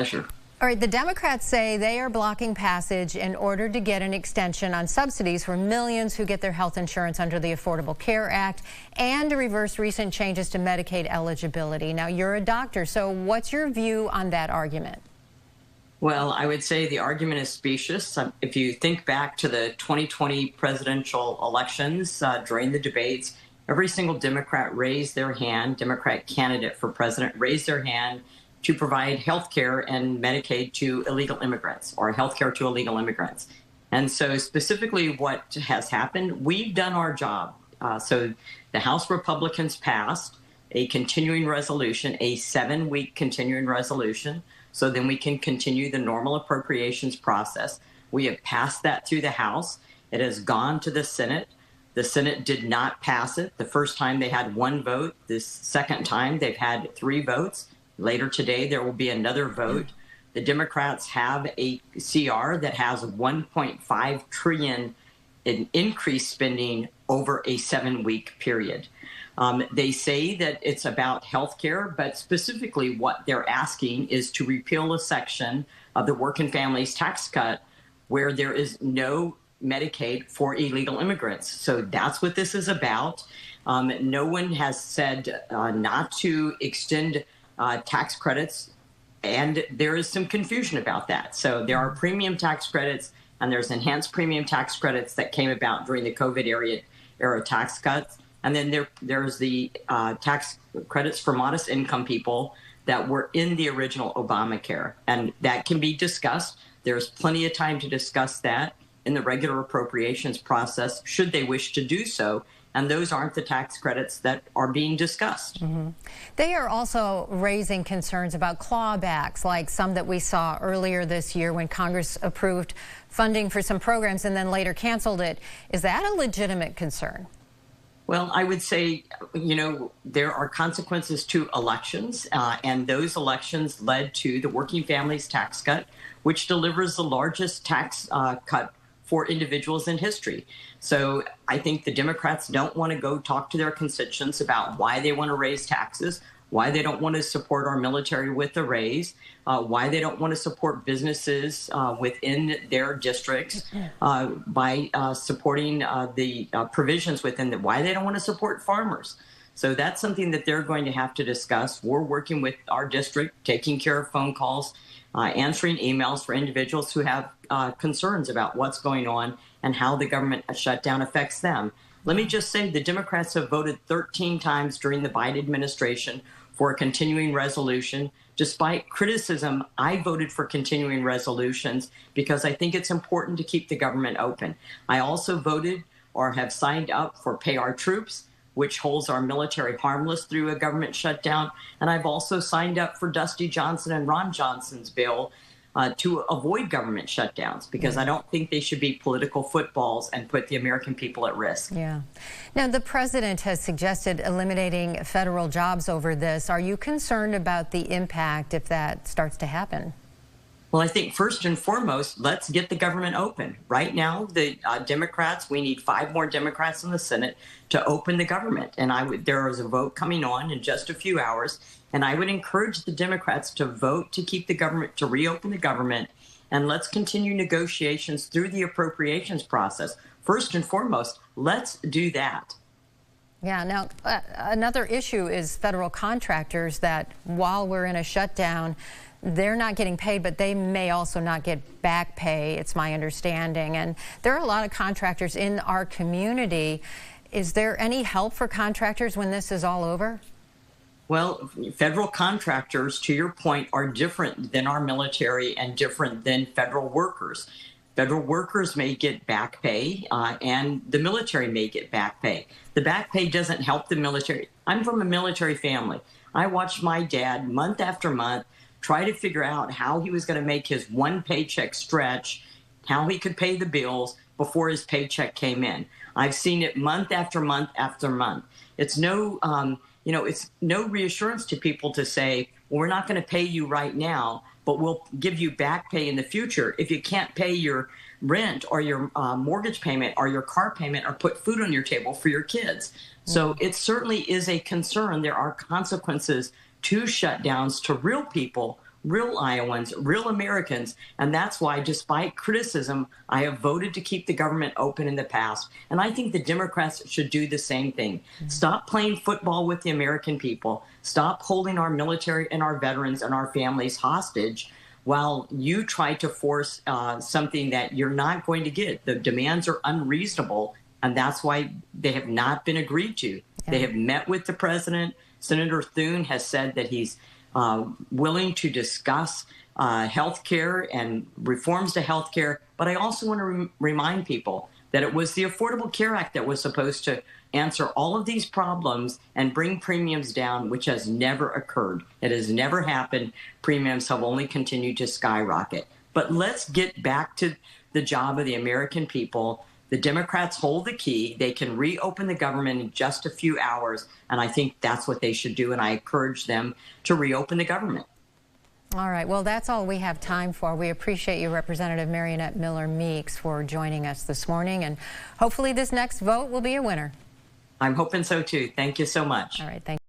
Pleasure. All right, the Democrats say they are blocking passage in order to get an extension on subsidies for millions who get their health insurance under the Affordable Care Act and to reverse recent changes to Medicaid eligibility. Now, you're a doctor, so what's your view on that argument? Well, I would say the argument is specious. If you think back to the 2020 presidential elections during the debates, every single Democrat raised their hand, Democrat candidate for president raised their hand to provide health care and Medicaid to illegal immigrants or health care to illegal immigrants. And so specifically what has happened, we've done our job. So the House Republicans passed a continuing resolution, a 7-week continuing resolution, so then we can continue the normal appropriations process. We have passed that through the House. It has gone to the Senate. The Senate did not pass it. The first time they had 1 vote. This second time they've had 3 votes. Later today, there will be another vote. The Democrats have a CR that has $1.5 trillion in increased spending over a 7-week period. They say that it's about health care, but specifically what they're asking is to repeal a section of the Working Families Tax Cut where there is no Medicaid for illegal immigrants. So that's what this is about. No one has said not to extend tax credits, and there is some confusion about that. So there are premium tax credits and there's enhanced premium tax credits that came about during the COVID era tax cuts. And then there's the tax credits for modest income people that were in the original Obamacare. And that can be discussed. There's plenty of time to discuss that in the regular appropriations process, should they wish to do so. And those aren't the tax credits that are being discussed. They are also raising concerns about clawbacks, like some that we saw earlier this year when Congress approved funding for some programs and then later canceled it. Is that a legitimate concern? Well, I would say, there are consequences to elections, and those elections led to the Working Families Tax Cut, which delivers the largest tax cut for individuals in history. So I think the Democrats don't want to go talk to their constituents about why they want to raise taxes, why they don't want to support our military with the raise, why they don't want to support businesses within their districts by supporting the provisions within why they don't want to support farmers. So that's something that they're going to have to discuss. We're working with our district, taking care of phone calls, answering emails for individuals who have concerns about what's going on and how the government shutdown affects them. Let me just say the Democrats have voted 13 times during the Biden administration for a continuing resolution. Despite criticism, I voted for continuing resolutions because I think it's important to keep the government open. I also voted or have signed up for Pay Our Troops, which holds our military harmless through a government shutdown. And I've also signed up for Dusty Johnson and Ron Johnson's bill to avoid government shutdowns, because I don't think they should be political footballs and put the American people at risk. Yeah. Now, the president has suggested eliminating federal jobs over this. Are you concerned about the impact if that starts to happen? Well, I think first and foremost, let's get the government open. Right now, the Democrats, we need 5 more Democrats in the Senate to open the government. And there is a vote coming on in just a few hours. And I would encourage the Democrats to vote to keep the government, to reopen the government. And let's continue negotiations through the appropriations process. First and foremost, let's do that. Yeah. Now, another issue is federal contractors that while we're in a shutdown, they're not getting paid, but they may also not get back pay, it's my understanding. And there are a lot of contractors in our community. Is there any help for contractors when this is all over? Well, federal contractors, to your point, are different than our military and different than federal workers. Federal workers may get back pay, and the military may get back pay. The back pay doesn't help the military. I'm from a military family. I watched my dad month after month try to figure out how he was going to make his one paycheck stretch, how he could pay the bills before his paycheck came in. I've seen it month after month after month. It's no reassurance to people to say, well, we're not going to pay you right now, but we'll give you back pay in the future if you can't pay your rent or your mortgage payment or your car payment or put food on your table for your kids. So it certainly is a concern. There are consequences to shutdowns to real people real Iowans, real Americans. And that's why, despite criticism, I have voted to keep the government open in the past. And I think the Democrats should do the same thing. Stop playing football with the American people. Stop holding our military and our veterans and our families hostage while you try to force something that you're not going to get. The demands are unreasonable, and that's why they have not been agreed to. Yeah. They have met with the president. Senator Thune has said that he's willing to discuss health care and reforms to health care. But I also want to remind people that it was the Affordable Care Act that was supposed to answer all of these problems and bring premiums down, which has never occurred. It has never happened. Premiums have only continued to skyrocket. But let's get back to the job of the American people. The Democrats hold the key. They can reopen the government in just a few hours, and I think that's what they should do, and I encourage them to reopen the government. All right. Well, that's all we have time for. We appreciate you, Representative Marionette Miller-Meeks, for joining us this morning, and hopefully this next vote will be a winner. I'm hoping so, too. Thank you so much. All right. Thank you.